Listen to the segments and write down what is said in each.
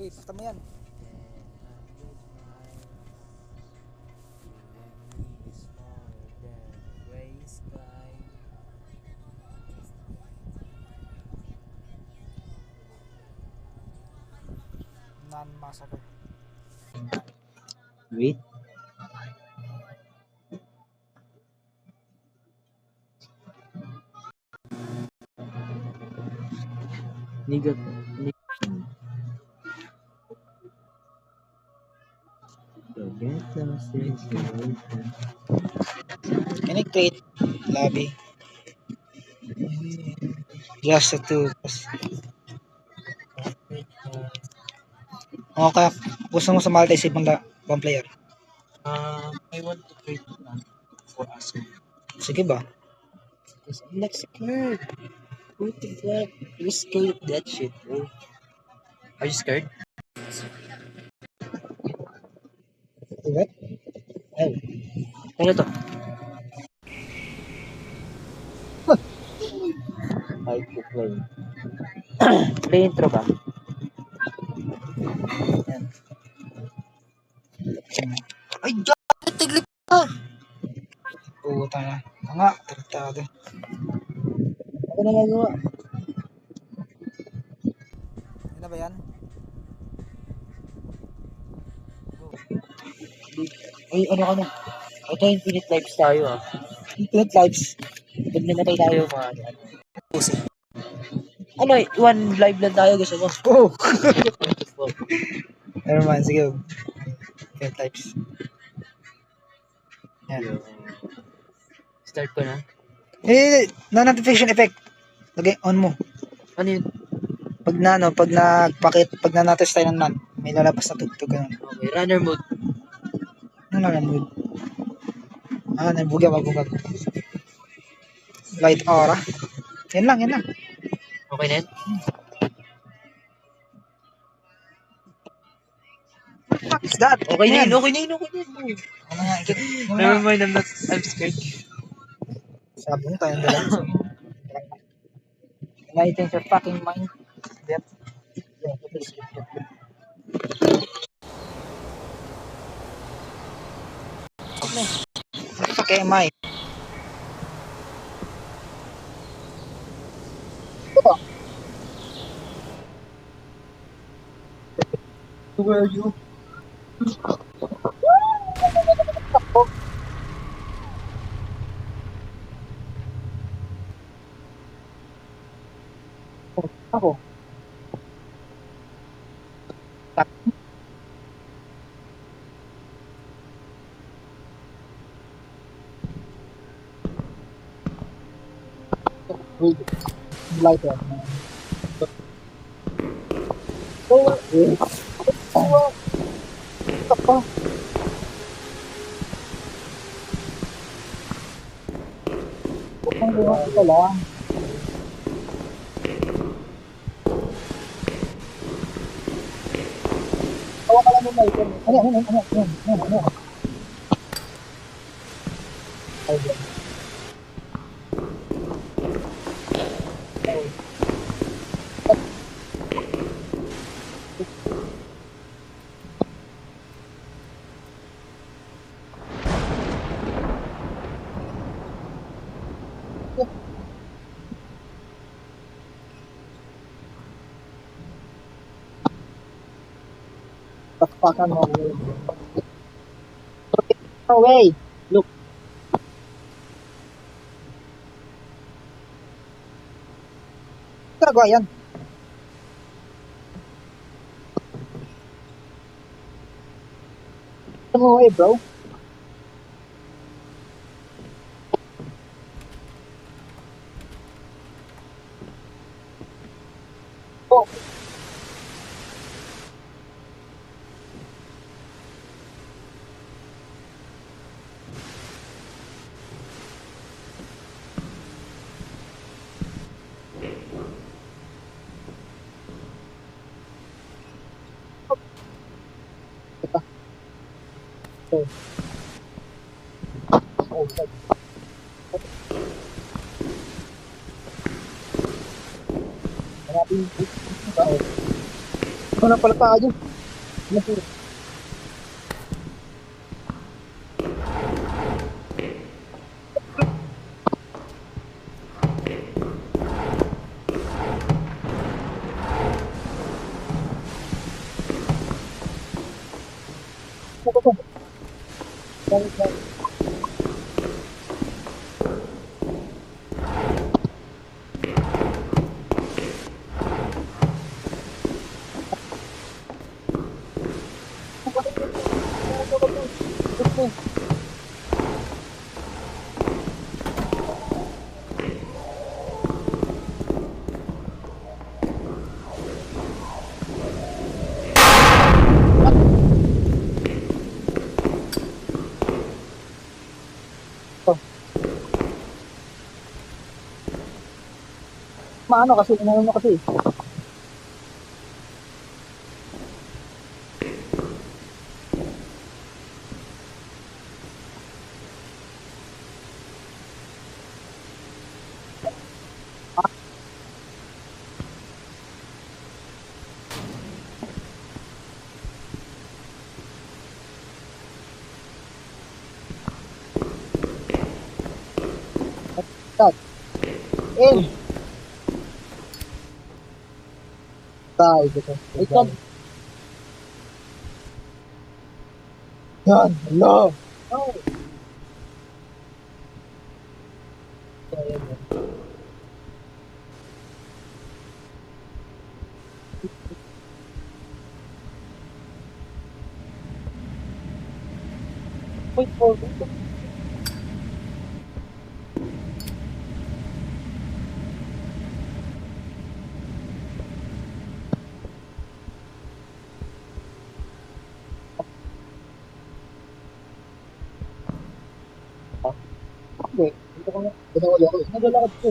Wait, basta mo yan. Non-massacre. Wait. Nigot. Can I create lobby? Just the two. Okay, gusto mo sa multi save one player? I want to create for us. Sige ba? Because I'm not scared. Who the fuck? You're scared of that shit, bro. Are you scared? What? Oh. Ano to? I to play. Play intro ba? Yan. Ay, God! Tiglip ka! Puta na. Nga, tartado. Ano na nagawa? Ano na ba yan? Ay, ano ka na? Ito infinite lives tayo ah. Infinite lives. Pag namatay tayo mga ano. Pussy. Ano, one live lang tayo gusto mo? Oh! Never mind, sige. Infinite lives. Yan. Start ko na. No-notification effect. Lagay on mo. Ano yun? Pag pag na-notice tayo ng non, may lalabas na tugtog ganun. Okay, runner mode. Ano na mood? Nabugag. Light aura. Yan lang. Okay na yan? What is that? Okay na Yan. yun, okay na yun. Ano nga, Never mind, I'm scared. Sabi mo tayo dala. Can I change your fucking mind? Yep. Yeah, please. Okay. Fuck am I? Where are you? Ako. Wait. Light on. Ang buhat ka lang. Tawa ka lang ng light on. Ano? Ayun. Pakpakan mo. Away. Look. Talaga yan. Come away, bro. Oh. Oh. Oh, sorry. Hanapin ba? Ano pala tayo? Maano kasi, inaano mo kasi. Dad. Tayo dito. Ikaw. Yan, hello. Oh. Wait for Hindi. Dito ko na. Binawali ako. Naglalakad ko.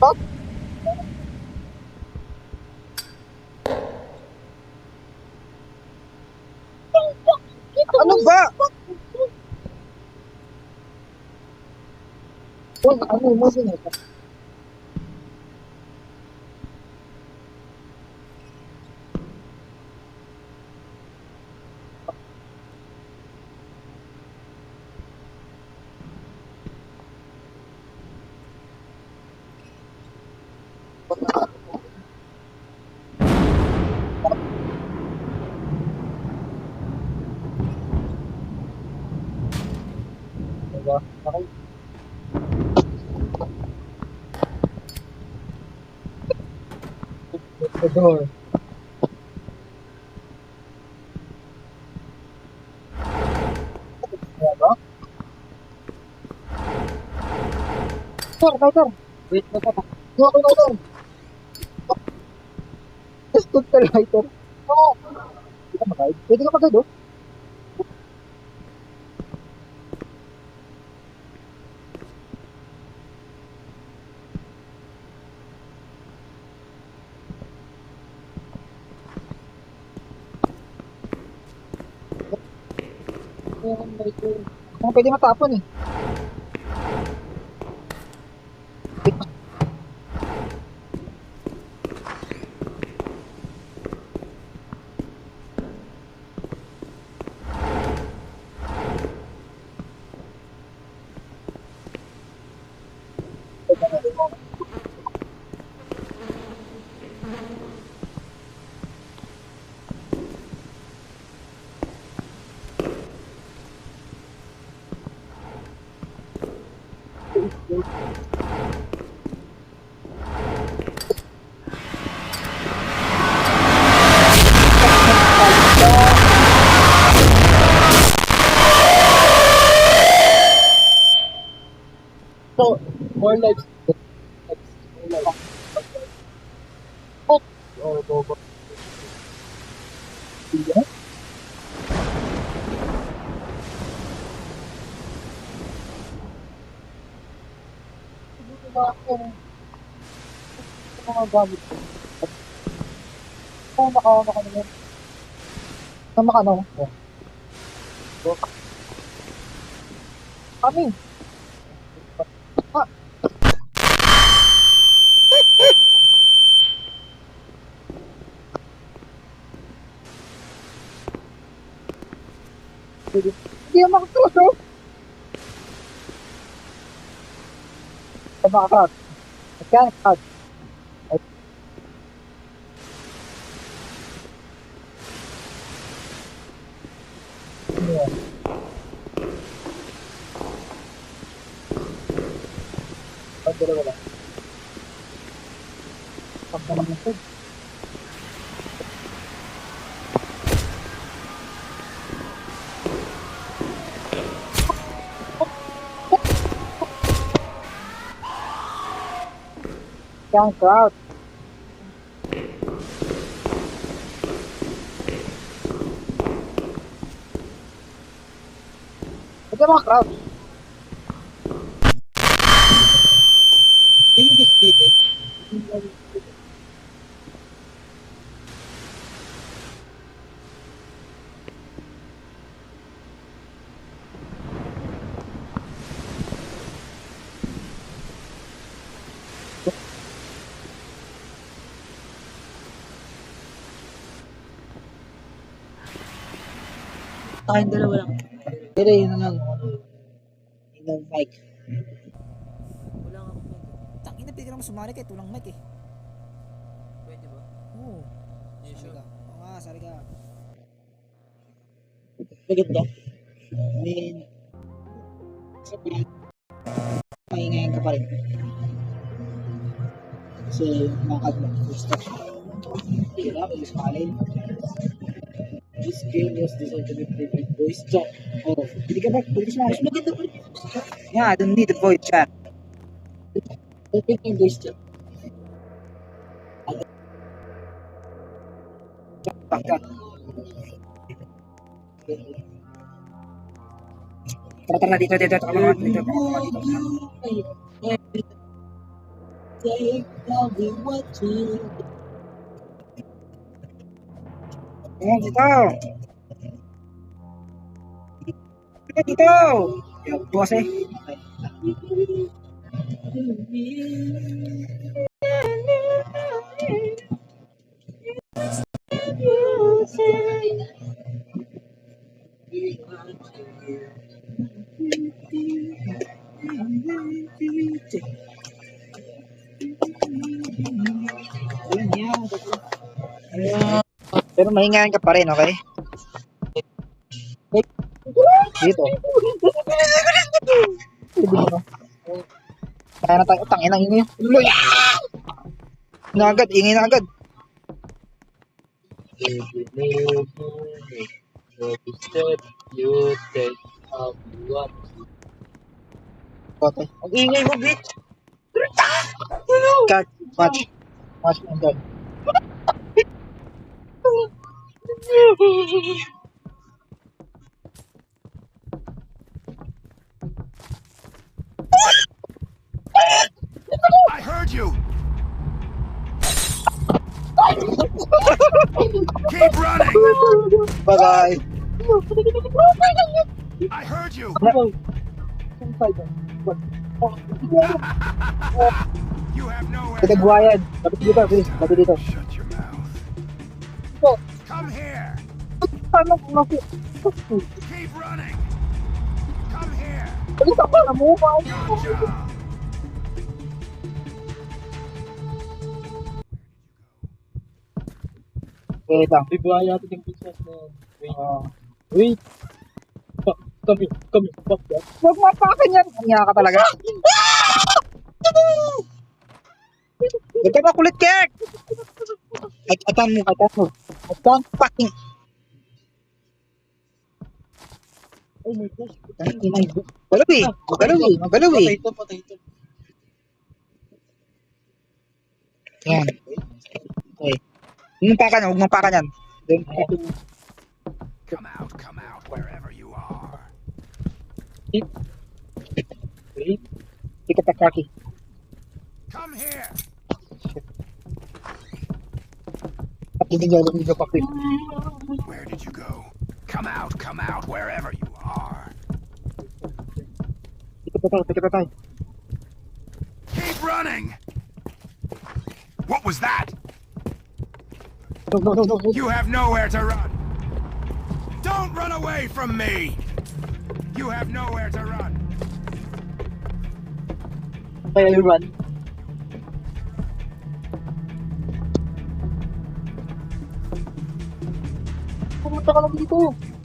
Pak! Ano ba? Ano mo sinita? Diba? Okay. The door. Diba? Lighter. Wait, lighter. Hindi ako lighter. Just took the lighter. Oo. Pwede ka mag-guide? Pwede ka mag-guide, oh. Kung pwede matapon eh. So, more lives. Oh, go, go. Yeah. Mga gamit ko. Nakawa ka naman. Tama ka, no? Oh. Kami. Ah, hindi naman makakross, no? Tama ka, crowd. Magkano, crowd? Ay, ano yan? Pag dalawa lang. Pag naman ito. Magkano, crowd? Magkano mga crowd? Can you just beat it? Tayong dalawa lang. Pero yun lang. Yun ang mic. Wala nga akong mic. Tangin na, bigyan mo sumari kay tulang mic eh. Pwede ba? Oo. Yeah, Sari sure. ka. Oo nga, sari ka. Maganda. I mean, maingay ka pa rin. Kasi makad mo. Gusto. Hindi na, may smalin. This game was designed to be played with voice chat. Oo. Hindi ka ba? Pwede ka sumali. Mas maganda pa rin. Yeah, I don't need a voice chat. Open yung voice chat. Back ka. Tara dito. Tama naman dito. Tell me what to do. Ayan, dito. Dito. Yung boss eh. Ayun yan. Pero mahingahan ka pa rin, okay? Dito. Kaya na tayo. Tangin ang ingay. Uloy! Ingay na agad. Every step you take, how you want. Kote. Ang ingay mo, bitch! Cut. Watch. Watch mo doon. I heard you! Keep running! Bye-bye. I heard you! You have nowhere Ito to buhayan. Lapit dito, please. Lapit dito. Shut your mouth. Come here! Keep running! Come here! Gotcha! Wait lang. Bibuhay natin yung business na yan. Wait. Wait. Come here, fuck that. Huwag mapakan yan. Anya ka talaga. Huwag ka makulit, Kirk! Atan mo. Atan fucking... Oh my gosh. Magalaw eh. Patay ito. Yan. Okay. Huwag mong pakan yan. Come out, wherever you are. Wait. Pick up the car key. Come here! Hindi ka pa quick. Where did you go? Come out, wherever you are. Dito pa tayo. Keep running! What was that? Go. You have nowhere to run! Don't run away from me! You have nowhere to run! Kaya you run. Pumunta ka lang dito.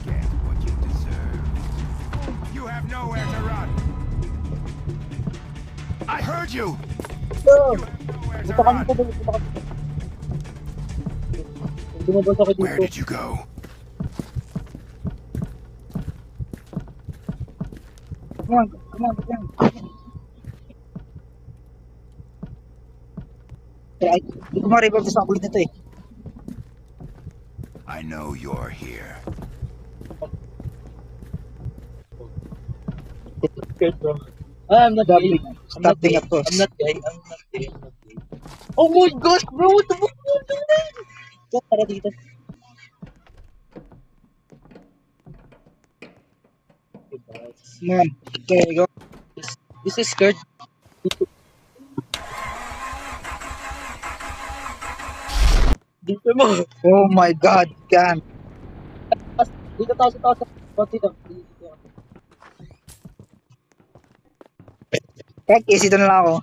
Get what you deserve. You have nowhere to run! I heard you! Go. You have nowhere to Punta ka run! dito. Punta ka dito. Lumabas ako Where dito. did you go? Come on. Kaya, hindi ko ma-revolve sa kulit nito eh. I know you're here. Scared, bro. I'm not Stop gay. being- stop being a puss. I'm not gay. Oh my gosh, bro! What the fuck are you doing? Ito, tara dito. Come on. Okay, go. This is scared. Dito mo. Oh my God, can. Dito tayo sa taas. Dito. Kahit easy to na lang ako.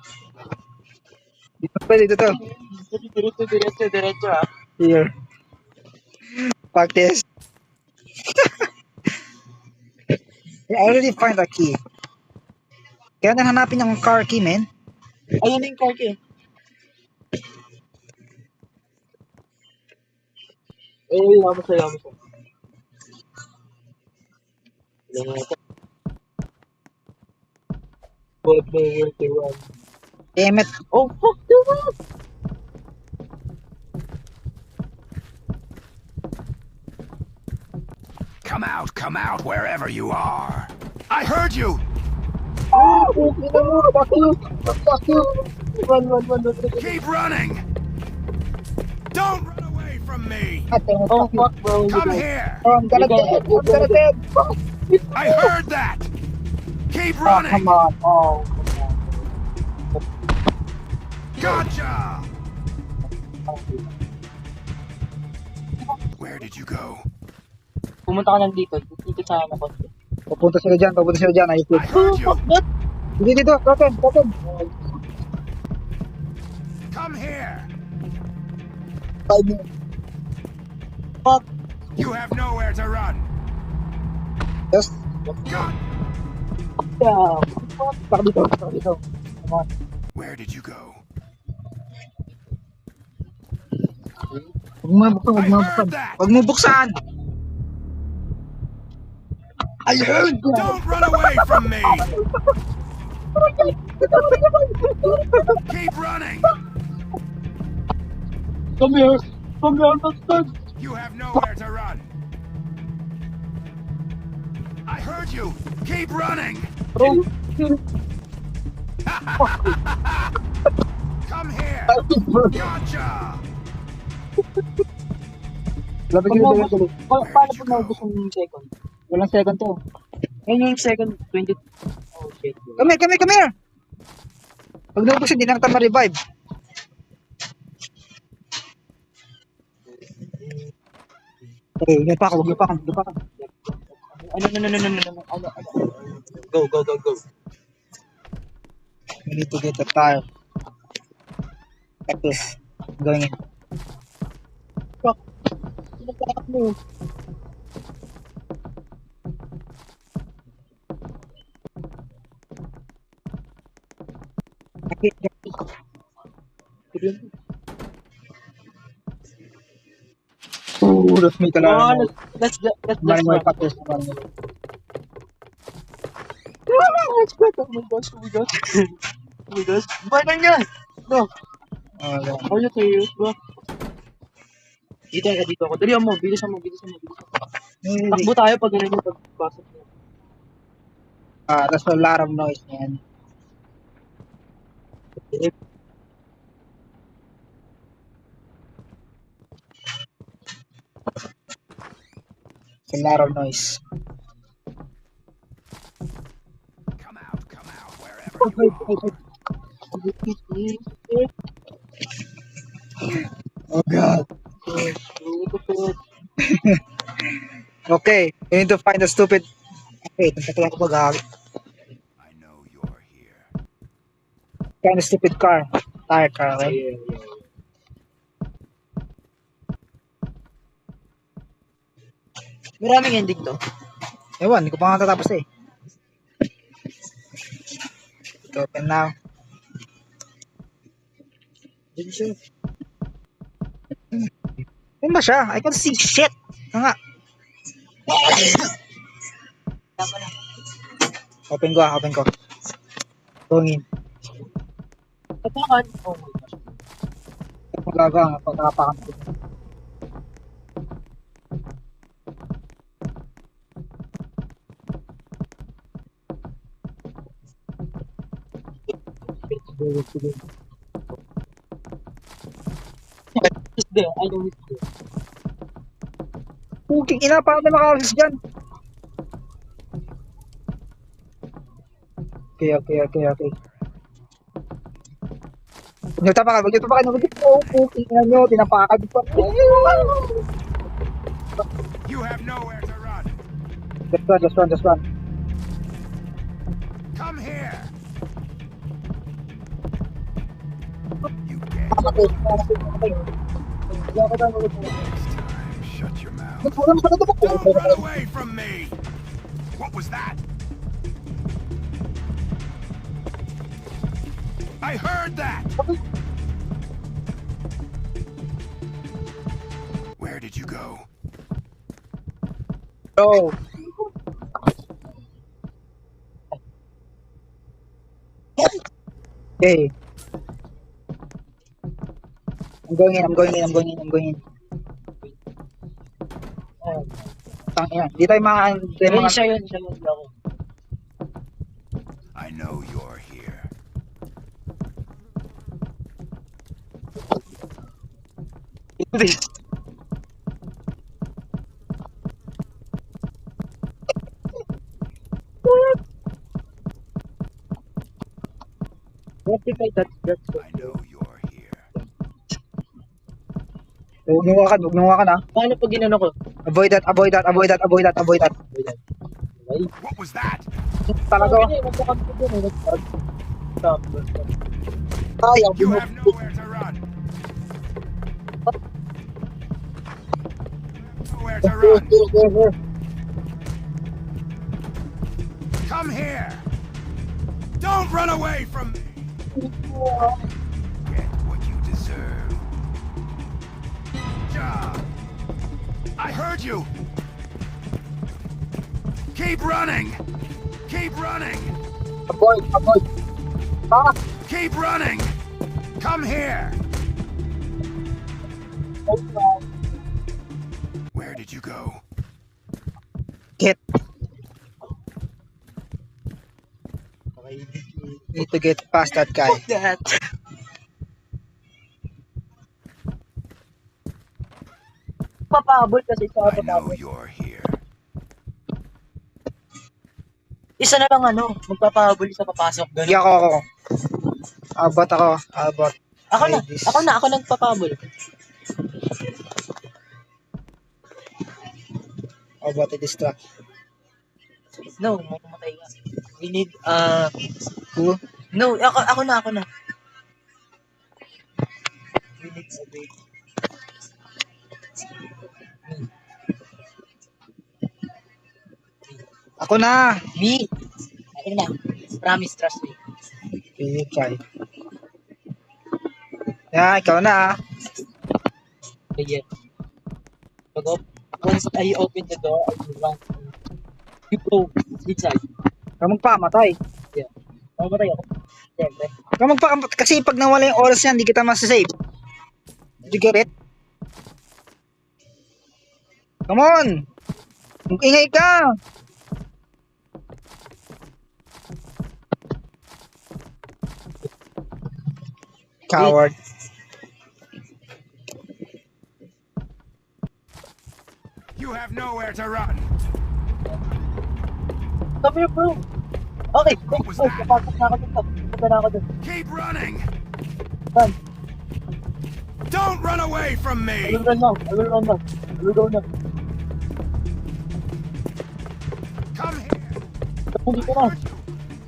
Dito to. Diretso ah. Here. Practice. I already find a key. Kaya na hanapin yung car key, man. Ayun na yung car key. Yaman siya. Ilan na ito? What the world they run? Damn it. Oh, fuck the world! Come out, wherever you are. I heard you! Oh, fuck you! Run. Keep running! Don't run away from me! Oh, fuck, bro. Come here! Oh, I'm gonna dead. I heard that! Keep Oh, running! come on. Oh, Gotcha! Where did you go? Pumunta ka lang dito. Dito sa akin ako. Papunta sila dyan. Ayos I heard you! What? Dito. Kapag. Come here! Fuck. You have nowhere to run! Just, God! Yeah. pak dito. Come on. Where did you go? Huwag mo buksan. I heard that. Don't run away from me! Keep running! Come here, bastard. You have nowhere to run! I heard you! Keep running! Bro. Come here! Gotcha! Dali. Paano po naubos yung second? Walang second to. Yan yung second, 20. Oh, shit. Come here. Pag naubos hindi na kita ma-revive. Okay, huwag niyo pa ako. Ano. Go. We need to get the tire. Like this. Going in. Fuck. Sinagkakap mo. Ooh, that's me talaga. Let's Maring may run. patos. Let's go. Oh my gosh. Ba na niya? No. Are you serious, bro? Dito ako. Dali mo. Bilisan mo. Takbo tayo pag ganun yung pagpasok mo. That's a lot of noise, man. A lot of noise. Come out, wherever you are. Oh god. Okay, you need to find the stupid... Wait, nagkatayan ko pa gagi. I know you're here. Find the stupid car. Tire car, okay? Maraming ending to. Ewan, hindi ko pa nga tatapos eh. Ito, open now. Dito siya. Ano ba siya? I can't see shit! Ito nga. Open ko ah, open ko. Going in. Tapakan. Oh my gosh. Ito magagawa, pagkakapakan ko. It's there. I know it's there. Puking ina, paano na makakalis dyan? Okay. Huwag niyo tapakan. Oh, puking ina nyo, tinapakan pa. You have nowhere to run. Just run. Come here. You get shut your mouth. Don't run away from me. What was that? I heard that. Where did you go? Go. Okay. I'm going in. Tangina, di tayo Yun siya yun ako. I know you're here. Rectify that. I know you're here. Huwag niyo wakan ah. Paano pag ginano ko? Avoid that. What was that? Talaga. Ayaw, You have nowhere to run. Nowhere to run. Come here. Don't run away from me. Get what you deserve. Job. I heard you. Keep running. Avoid. Keep running. Come here. Where did you go? Get. Need to get past that guy. That. Papabol kasi sa I know you're here. Isa na lang magpapahabol sa papasok. Ganun. Hindi ako. Abot. Ako na nagpapahabol. Abot i-distract. No, mamamatay ka. We need, Who? no, ako na. We need a break. Ako na. Me. Ayun na. Promise, trust me. Okay, try. Yeah, ikaw na. Yeah. Once I open the door, I will run. You go inside. Ikaw magpamatay. Yeah. Mamatay ako. Siyempre. Ikaw magpamatay. Kasi pag nawala yung oras yan, hindi kita masasave. Did you get it? Come on! Mag-ingay ka! You have nowhere to run. Come here, bro. Okay. What was Oh, that? napasok na ako dito. Punta na ako dun. Keep running. Run. Don't run away from I me. will run now. I will run now. I will go now. Come here. Dito na.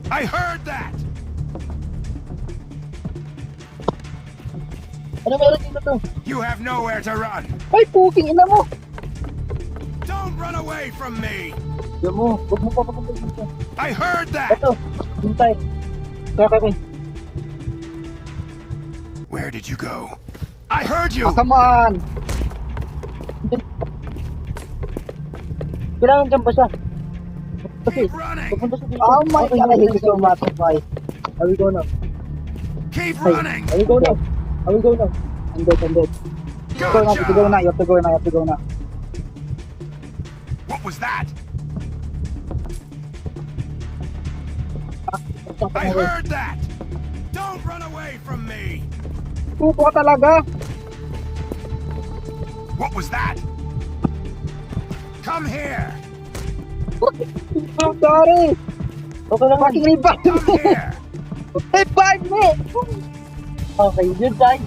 I heard that. Ano meron dito to? You have nowhere to run. Ay, puking ina mo. Don't run away from me. Yan mo. Huwag mo pa papunta dito. I heard that. Ito. Hintay. Kaya. Where did you go? I heard you. Oh, come on! Kailangan dyan pa siya. Kasi, Keep running. pupunta siya dito. Oh my Okay, god, I okay, hate you so much, boy. I will go now. Keep Hey, running. I will go now. I will go now. I'm dead. Go now, you have to go now, you have to go now. What was that? I heard that. Don't run away from me. Pupo ka talaga! What was that? Come here. I'm sorry! Okay naman. Fucking revive Come me! here. Revive me! Okay, you're dying.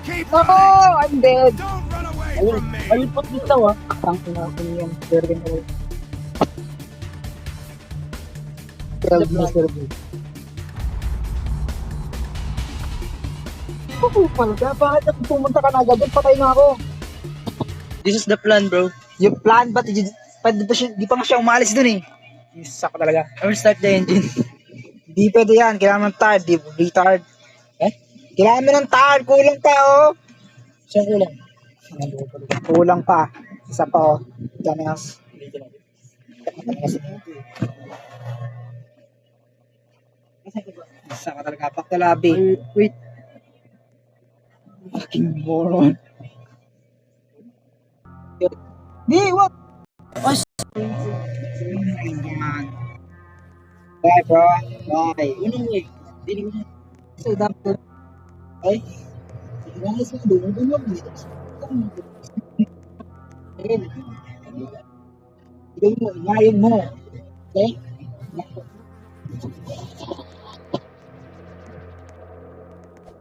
Keep No! running. I'm dead! Don't run away I will, from I will me. put this now, ah. Tangin na ako niyan. Bergen away. Killed miserably. Oh, palga, bakit ako pumunta ka na agad? Doon patay na ako. This is the plan, bro. Yung plan, ba't di pa nga siya umalis dun eh. Yung sako talaga. I will start the engine. Di pwede yan, kailangan ng tard, di retard. Kailangan mo ng tard, kulang pa oh. Saan kulang? Kulang pa. Isa pa oh. Danas. Isa ka talaga, back to lobby. Wait. Fucking moron. Di, what? Oh, Bye bro, bye. anong way? Dili ko na. So, dapat ay, nangis mo doon, doon mo dito. Ayun. Ayun mo, inayin mo. Okay?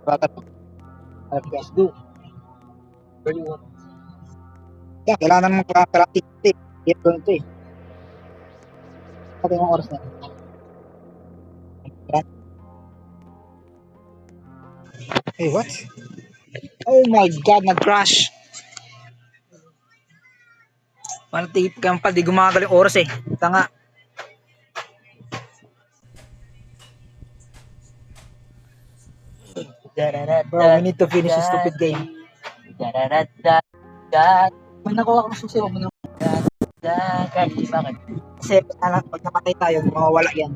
Bata to. Let's do. Where do you want? Yeah, kailangan mong practice tip. Get going to eh. Pati yung oras na. Hey, what? Oh my god, nag-crash. Parang tip ka pa, di gumagal yung oras eh. Tanga. Bro, we need to finish this stupid game. May nakuha akong susi, huwag mo na. Bakit? Kasi pag napatay tayo, mawawala yan.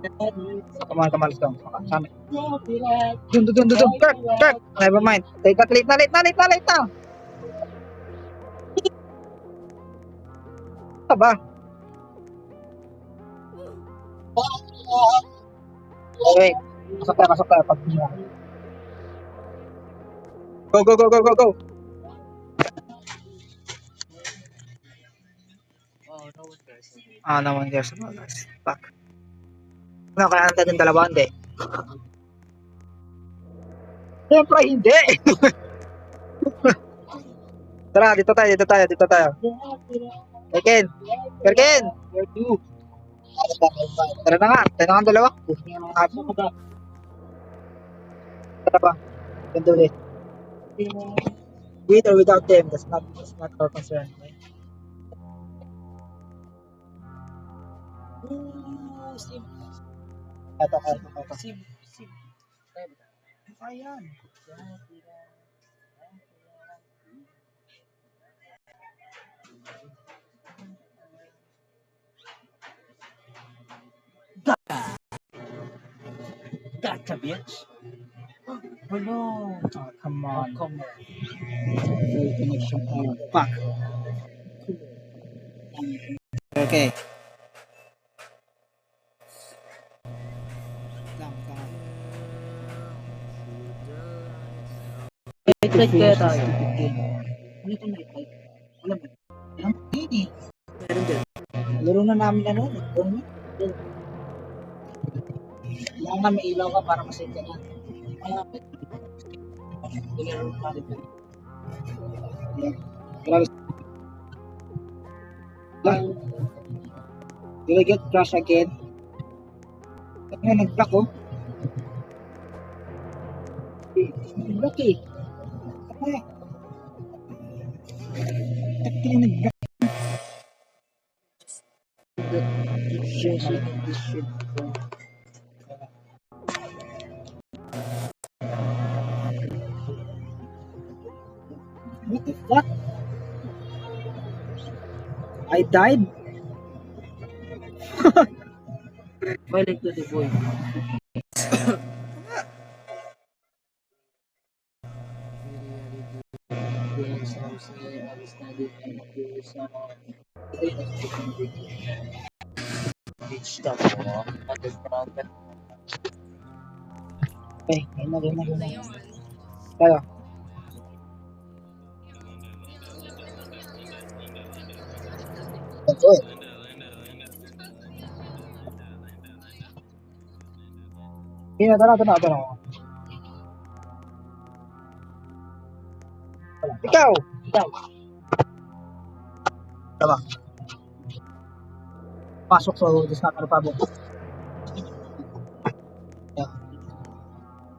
Come on, let's go. Sama. Dun. Kirk. Never mind. Late na. Ano ba? Wait. Pasok tayo. Pag Go. Oh, no one cares. No one cares about us. Fuck. Ano, kaya natin yung dalawa, hindi. Siyempre, hindi. Tara, dito tayo. Kerken. Where to? Tara na nga, tayo na nga ang dalawa. Push niya mga aso. Tara ba? Ganda ulit. With or without them, that's not our concern. Ito. Sim. Ayan. Gotcha, bitch. Hello. Oh, come on. Come on. Full connection. Oh, fuck. Okay. Night kaya tayo. Ano itong night? Alam mo? Hindi. Meron din. Laro na namin ano. Kailangan may ilaw ka para masave ka na. Nilaro pa rin. Grabe. Did I get crash again? Ano nag-block oh? Nag-block eh. Ano? Takti na nag-block. What the fuck? I died? Violent to the boy. Okay, gina. Tayo. Ito eh. Tara. Ikaw! Tama. Pasok sa Discover Republic. Yeah.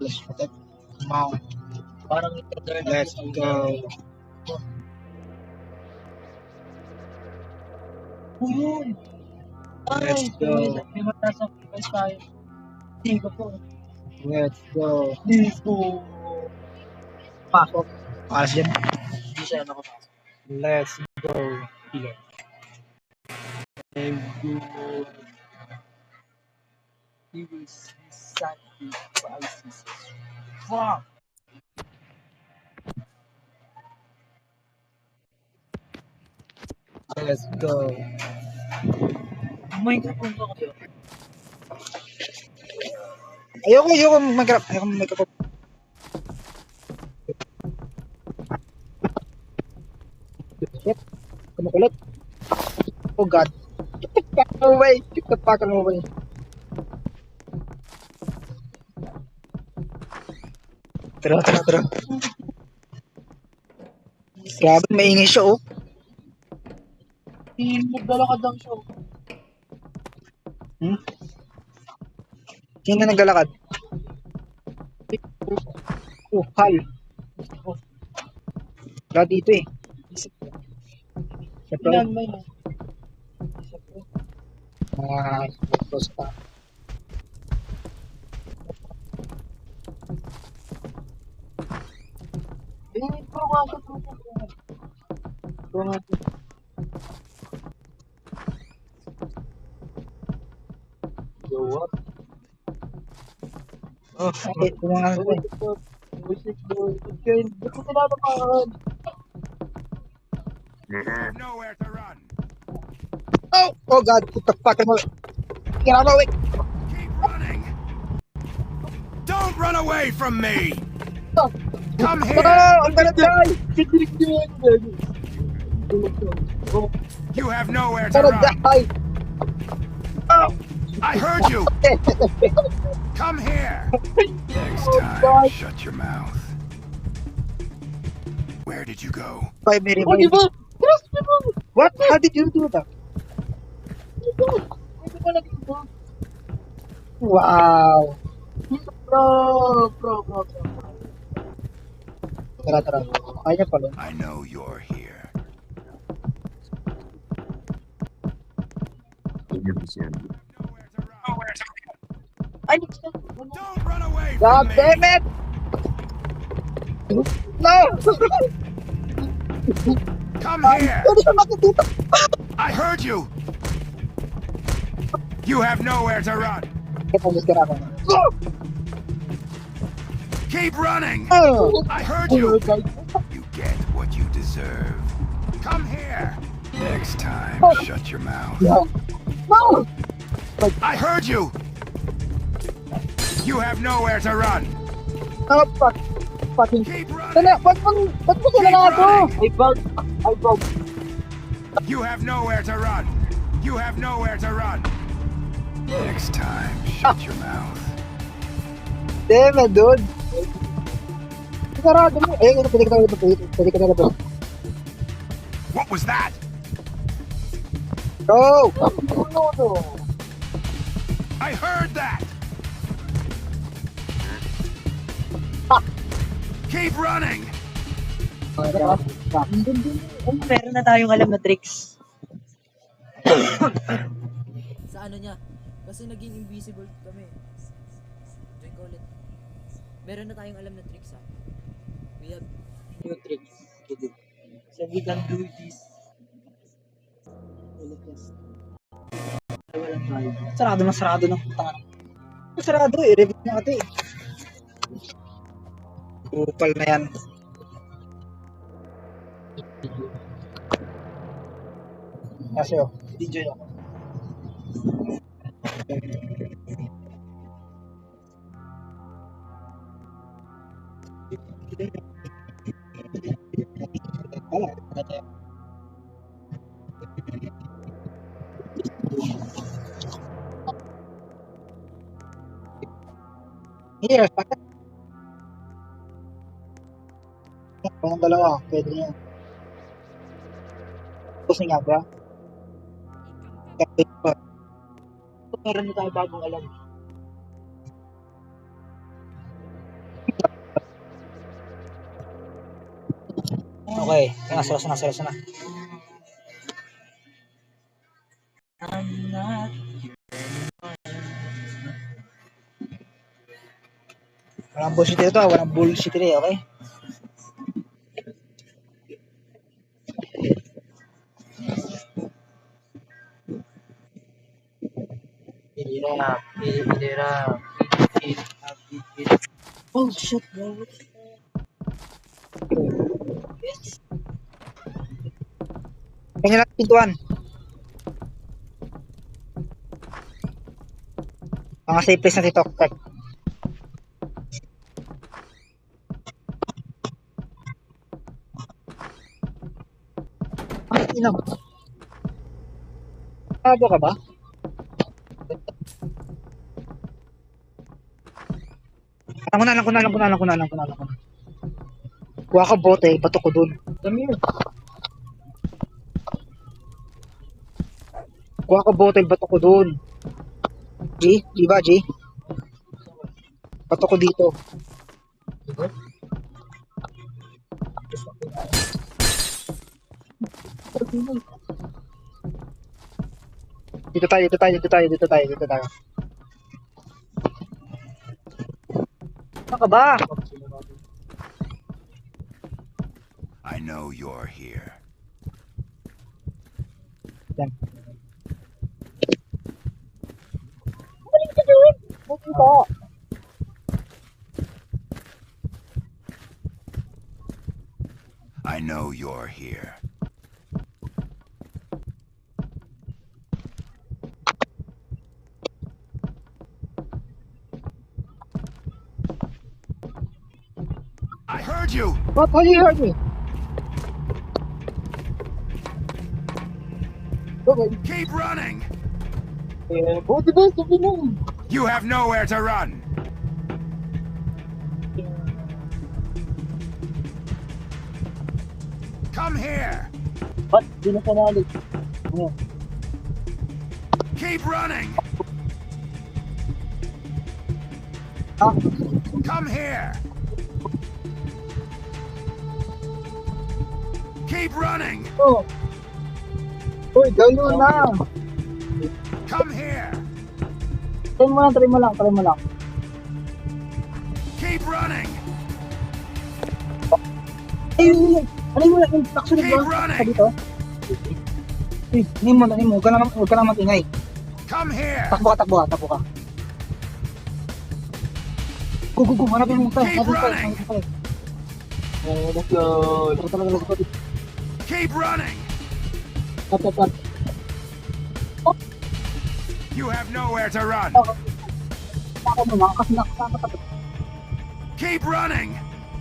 Let's protect. Mount. Parang ito. Let's go. Ayun! Let's go. May mataas ang price tayo. Hindi ko po. Let's go. Let's go. Pasok. Alas dyan. Hindi siya nakapasok. Let's go. Here. And go. He will sacrifice. Fuck! Let's go. Microphone ko kasi. Ayoko mag-grab. Shit. Kumukulit. Oh God. Get the fuck away. Get the fuck away. Tara. Grabe, maingay siya oh. Maglalakad lang siya. Sino na naglalakad? Oh, Hal. Wala dito eh. Siyempre. Ilan ba yun? Close pa. What? Oh, okay. Kumangan ko eh. You have nowhere to run. Oh God, get the fuck away. Get out of the way. Keep running. Don't run away from me. Come Oh, here. I'm gonna die. You have nowhere I'm to gonna run. die. Oh. I heard you. Come here. Next time, God. shut your mouth. Where did you go? 5 minutes. Oh, di ba? What? How did you do that? Wow. Bro. Tara. Kaya pala. I know you're here. Nowhere to run. Ay, Don't run away God from me. damn it! No! Come here. Pwede siya makikita. I heard you. You have nowhere to run. Ito, mas kira ako. Keep running. Oh! I heard you. You get what you deserve. Come here. Next time, shut your mouth. No! No! I heard you. You have nowhere to run. Oh, fuck. fucking... Keep Tala, running! ba't mo sila na ako? I found. You have nowhere to run! You have nowhere to run! Next time, shut your mouth. Damn it, dude. Sarado mo. Eh, pwede ka talaga, pwede ka talaga. What was that? Go! No. I heard that! Keep running! Meron na tayong alam na tricks. Sa ano niya? Kasi naging invisible kami. Join ko ulit. Meron na tayong alam na tricks ha. We have New tricks. So we can do this. Walang tayo. Sarado na, sarado na. Sarado eh, review niya ate. Upal na yan. Kasi oh, DJ ako. Here, sakit. Kung dalawa, pwede yan. Tapos nga ba? Kapit pa. Meron na tayo bagong alam. Okay, kaya seryoso na, seryoso na. I'm not. Walang bullshit dito, walang bullshit dito, okay? Oh shit, bro. Kanya natin pintuan. Mga safe place na dito, Tek. Ay, ina mo. Tago ka ba? Lang ko na. Kuha ka bote, bato ko dun. Dami yun. Kuha ka bote, bato ko dun. G? G ba, G? Bato ko dito. Dito tayo. Ano ka ba? I know you're here. Yan. I know you're here. I heard you! What? How you heard me? Okay. Keep running! Bote ba? Sabi mo. You have nowhere to run! Come here! Ba't di na sanali? Keep running! Ah, Come here! Keep running! oh. Uy, gano'n na. Come here! Try mo lang. Keep running! Ay, ano mo lang, actually Keep ba? running. Sa dito? Uy, hindi mo, huwag ka lang matingay. Come here! Takbo ka. Go, hanapin mo tayo. Keep running. Let's go. Keep running! Tap. You have nowhere to run! Ako mo lang, kasi nakakatakot. Keep running!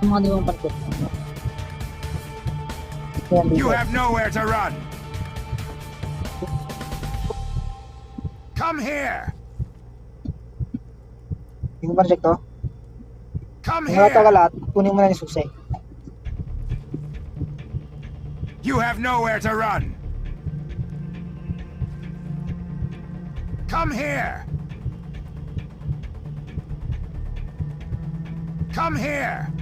Yung mga limang pantot. Yan, You dito. have nowhere to run. Come here. Yung project to. Come Kung wala ka here. lahat, kunin mo na yung susi. You have nowhere to run. Come here. Come here.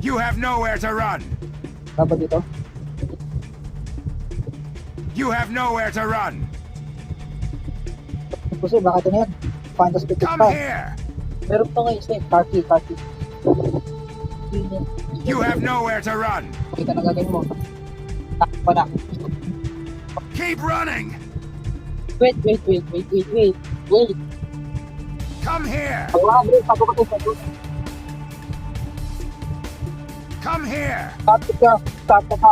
You have nowhere to run. Dapat dito. You have nowhere to run. Kasi baka ito na yan. Fantastic Come pa. here. Meron pa ngayon siya. Carty. You have nowhere to run. Kita na gagawin mo. Takpa na. Keep running. Wait. Come here. Pag-aabri ko. Come here. Start ka.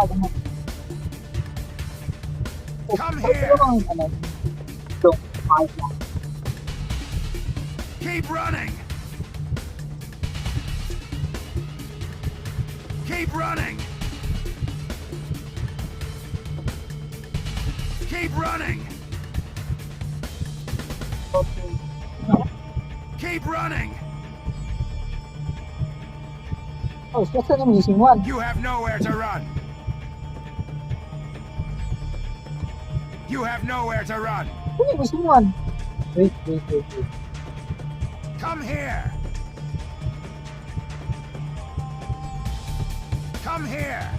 Come here. Keep running. Keep running. Keep running. Keep running. Oh, just an missing one. You have nowhere to run. You have nowhere to run. Oh, missing one. Wait. Come here. Come here.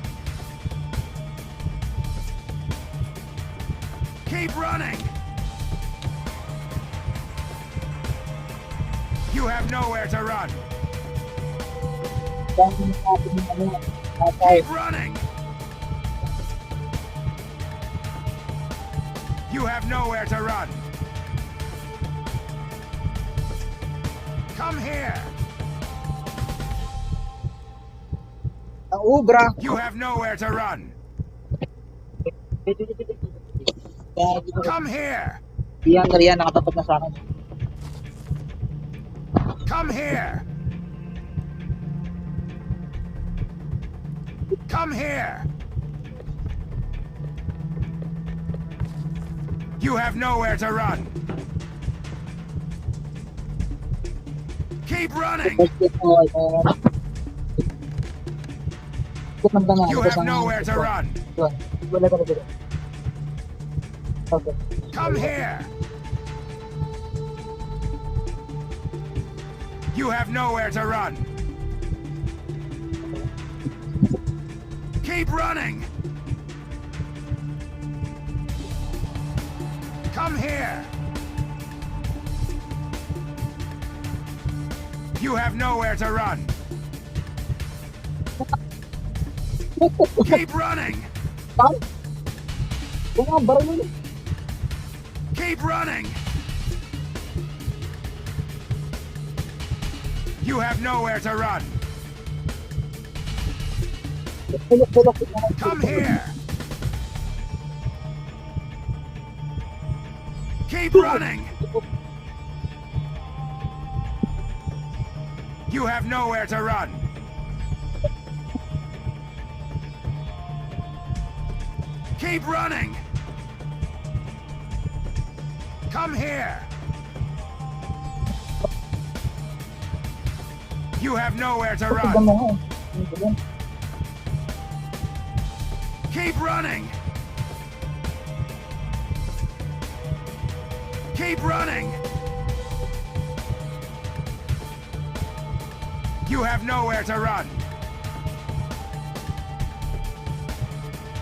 Keep running. You have nowhere to run. Keep running. You have nowhere to run. Come here. Ang ubra. You have nowhere to run. Come here. Yan, nakatapat na sa akin. Come here. Come here. You have nowhere to run. Keep running. You have nowhere to run. Wala ka na dito. Okay. Come here. You have nowhere to run. Keep running. Come here. You have nowhere to run. Keep running. Saan? Kung baril mo yun. Keep running. You have nowhere to run. Bulok. Come here. Keep running. You have nowhere to run. Keep running. Come here. You have nowhere to Tignan run. mo nga. Keep running. Keep running. You have nowhere to run.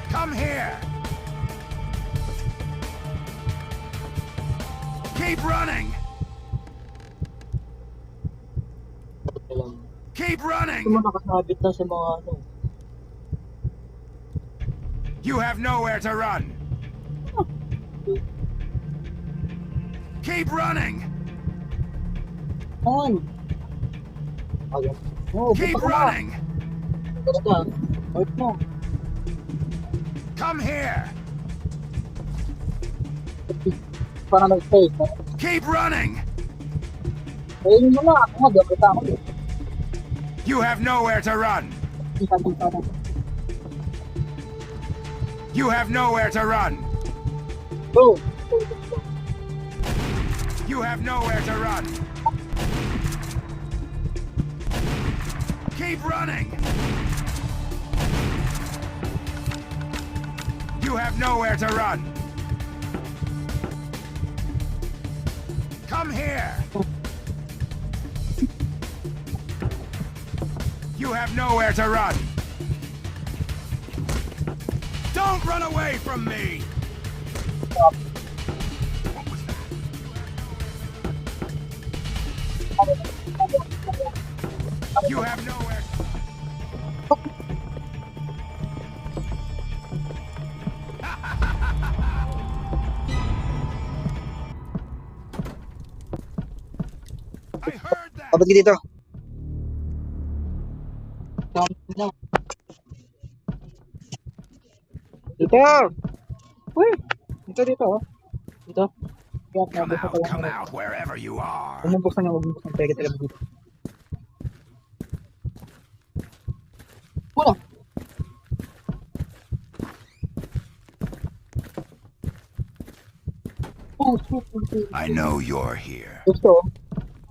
Come here. Keep running. Keep running. Ito mo nakasabit na sa mga ano. You have nowhere to run. Keep running. On. Okay. Oh, Keep buta ka na. running. Buta ka. Wait mo. Come here. Para mag-stay. Keep running. Ayun mo na, ako nga, dapat ako. You have nowhere to run. Isa-isa na. You have nowhere to run. Go! You have nowhere to run. Keep running. You have nowhere to run. Come here. You have nowhere to run. Don't run away from me. What was that? You have nowhere. I heard that. Abot ka dito. Dito! Uy! Dito, oh. Dito. Kaya, Come out wherever you are. Umubos na, pwede talaga dito. Wala! Oh, shit. I know you're here. Gusto.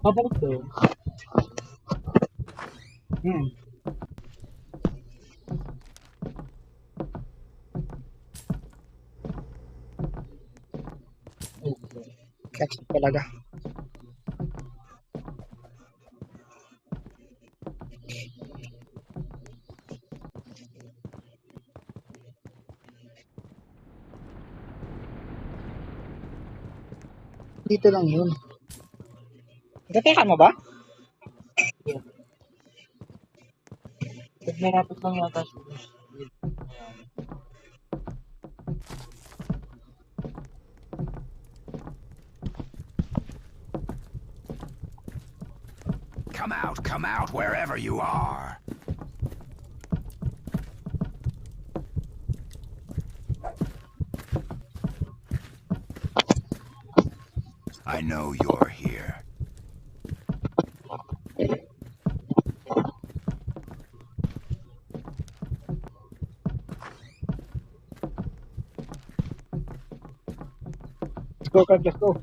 Babalik ko. Catch talaga. Dito lang yun. Nagkatekan mo ba? Nagmarapos lang yata siya. Come out wherever you are. I know you're here. Let's go, Kurt, let's go.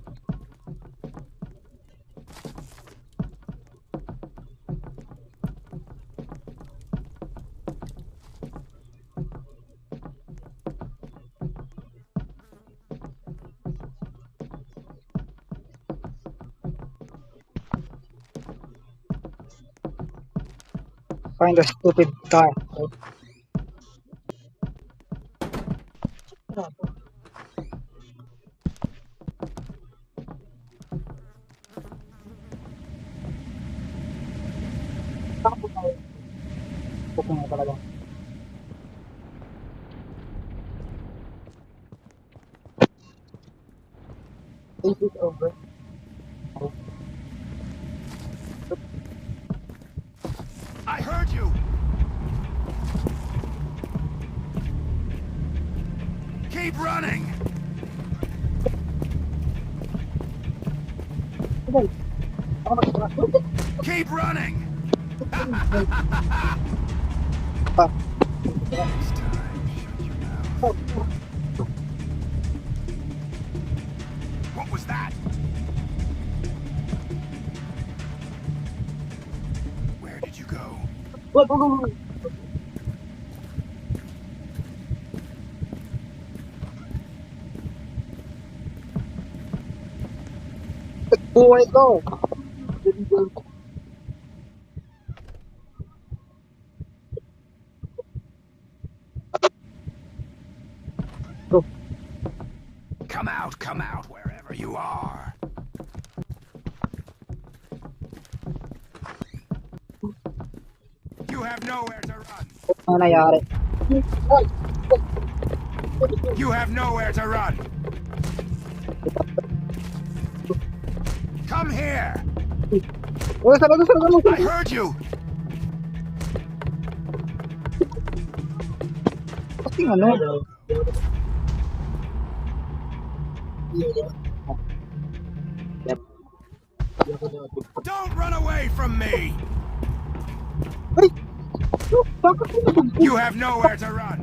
Find a stupid car. Pupunta na talaga. Is it over? I heard you. Keep running. Okay. Ako mag-trash. Keep running. Pa. This time, shut your mouth. What was that? Where did you go? Wag, wag, wag. Buhay ko. Go. Come out wherever you are. You have nowhere to run. Ano nangyari? You have nowhere to run. Come here. Oh, sarado. I heard you. Kasing ano? Yep. Don't run away from me! Ay! Bakit ko nabugbo? You have nowhere to run!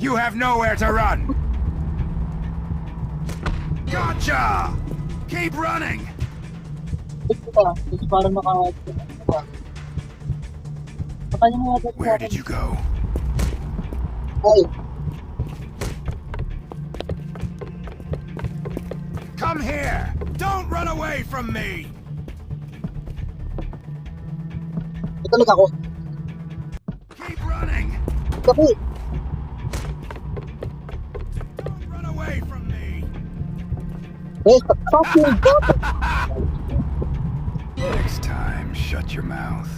You have nowhere to run! Gotcha! Keep running! Ito pa. Ito parang Makanya mo natin. Where did you go? Ay, Come here! Don't run away from me! ito talaga ako. Keep running! Ako eh. Don't run away from me! Eh, fucking God! Next time, shut your mouth.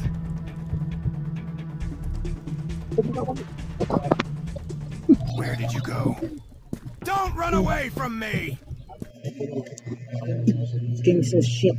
Where did you go? Don't run away from me! Kings of shit.